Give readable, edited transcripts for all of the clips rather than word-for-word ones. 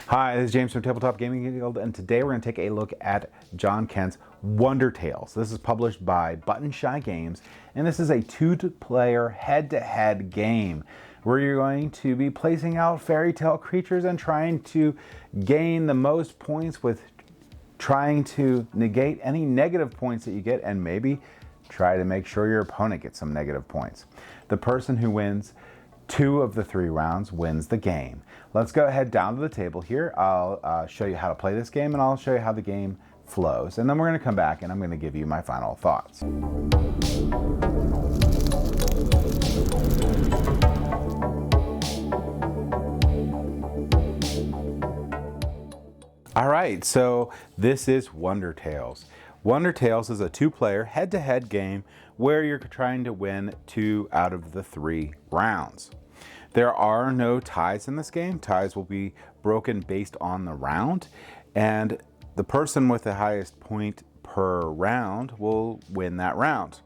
Hi, this is James from Tabletop Gaming Guild, and today we're going to take a look at John Kent's Wonder Tales. This is published by Button Shy Games, and this is a two-player head-to-head game where you're going to be placing out fairy tale creatures and trying to gain the most points with trying to negate any negative points that you get, and maybe try to make sure your opponent gets some negative points. The person who wins 2 of the 3 rounds wins the game. Let's go ahead down to the table here. I'll show you how to play this game, and I'll show you how the game flows. And then we're going to come back and I'm going to give you my final thoughts. All right, so this is Wonder Tales. Wonder Tales is a 2-player head-to-head game where you're trying to win 2 out of the 3 rounds. There are no ties in this game. Ties will be broken based on the round, and the person with the highest point per round will win that round.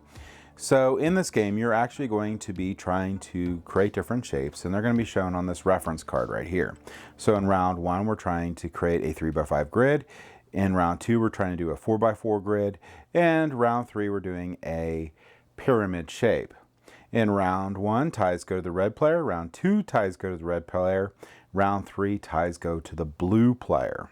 So in this game, you're actually going to be trying to create different shapes, and they're going to be shown on this reference card right here. So in round 1, we're trying to create a 3x5 grid. In round 2, we're trying to do a 4x4 grid, and round 3, we're doing a pyramid shape. In round 1, ties go to the red player. Round 2, ties go to the red player. Round 3, ties go to the blue player.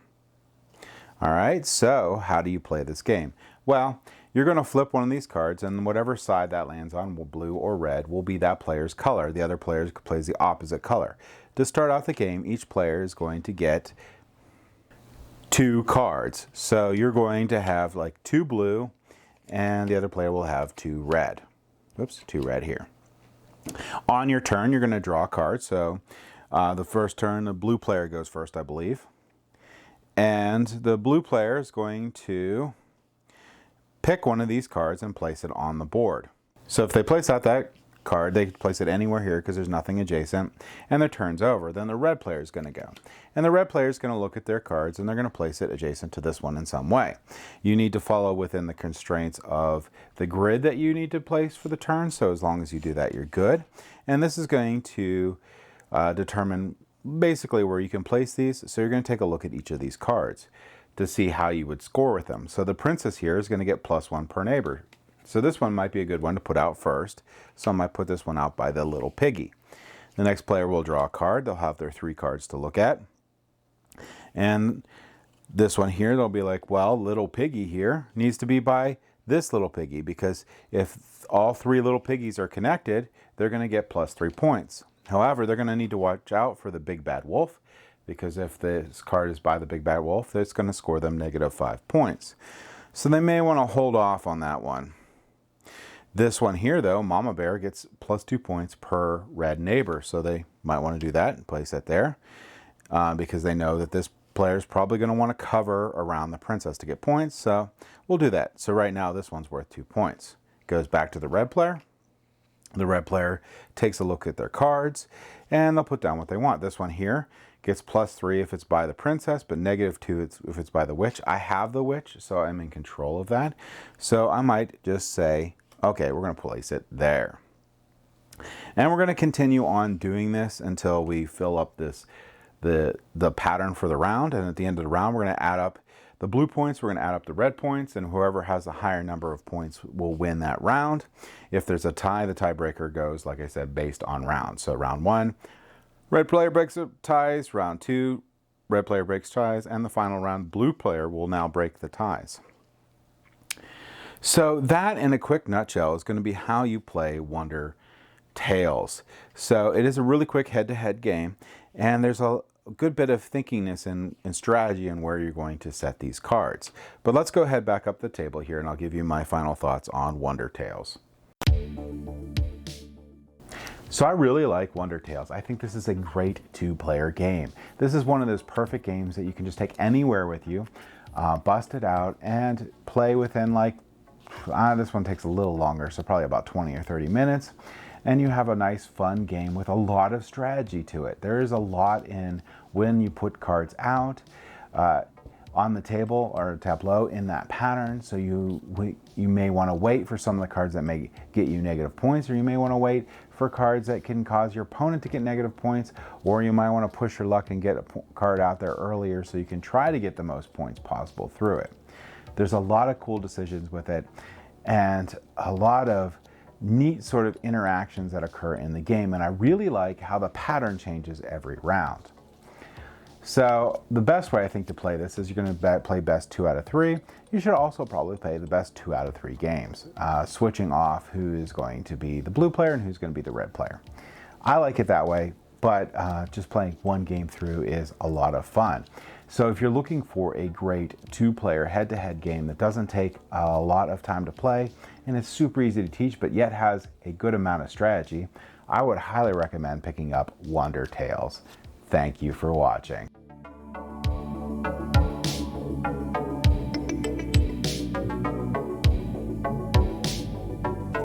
All right, so how do you play this game? Well, you're going to flip one of these cards, and whatever side that lands on, blue or red, will be that player's color. The other player plays the opposite color. To start out the game, each player is going to get 2 cards. So you're going to have like 2 blue, and the other player will have 2 red. Oops, 2 red here. On your turn, you're going to draw a card. So the first turn, the blue player goes first, I believe. And the blue player is going to pick one of these cards and place it on the board. So if they place out that card, they can place it anywhere here because there's nothing adjacent, and their turn's over. Then the red player is going to go. And the red player is going to look at their cards, and they're going to place it adjacent to this one in some way. You need to follow within the constraints of the grid that you need to place for the turn, so as long as you do that, you're good. And this is going to determine basically where you can place these, so you're going to take a look at each of these cards to see how you would score with them. So the princess here is going to get +1 per neighbor. So this one might be a good one to put out first. So I might put this one out by the little piggy. The next player will draw a card. They'll have their 3 cards to look at. And this one here, they'll be like, well, little piggy here needs to be by this little piggy, because if all 3 little piggies are connected, they're going to get +3 points. However, they're going to need to watch out for the big bad wolf, because if this card is by the big bad wolf, it's going to score them -5 points. So they may want to hold off on that one. This one here, though, Mama Bear gets +2 points per red neighbor, so they might want to do that and place it there because they know that this player is probably going to want to cover around the princess to get points, so we'll do that. So right now, this one's worth 2 points. Goes back to the red player. The red player takes a look at their cards, and they'll put down what they want. This one here gets +3 if it's by the princess, but -2 if it's by the witch. I have the witch, so I'm in control of that. So I might just say, okay, we're going to place it there. And we're going to continue on doing this until we fill up the pattern for the round. And at the end of the round, we're going to add up the blue points, we're going to add up the red points, and whoever has a higher number of points will win that round. If there's a tie, the tiebreaker goes, like I said, based on rounds. So round 1, red player breaks ties. Round 2, red player breaks ties. And the final round, blue player will now break the ties. So that, in a quick nutshell, is going to be how you play Wonder Tales. So it is a really quick head-to-head game, and there's a good bit of thinkiness and strategy in where you're going to set these cards. But let's go ahead back up the table here, and I'll give you my final thoughts on Wonder Tales. So I really like Wonder Tales. I think this is a great 2-player game. This is one of those perfect games that you can just take anywhere with you, bust it out, and play within like this one takes a little longer, so probably about 20 or 30 minutes. And you have a nice fun game with a lot of strategy to it. There is a lot in when you put cards out. on the table or tableau in that pattern. So you may want to wait for some of the cards that may get you negative points, or you may want to wait for cards that can cause your opponent to get negative points, or you might want to push your luck and get a card out there earlier so you can try to get the most points possible through it. There's a lot of cool decisions with it and a lot of neat sort of interactions that occur in the game, and I really like how the pattern changes every round. So the best way I think to play this is you're going to play best 2 out of 3. You should also probably play the best 2 out of 3 games, switching off who is going to be the blue player and who's going to be the red player. I like it that way, but just playing one game through is a lot of fun. So if you're looking for a great 2-player head-to-head game that doesn't take a lot of time to play and it's super easy to teach but yet has a good amount of strategy, I would highly recommend picking up Wonder Tales. Thank you for watching.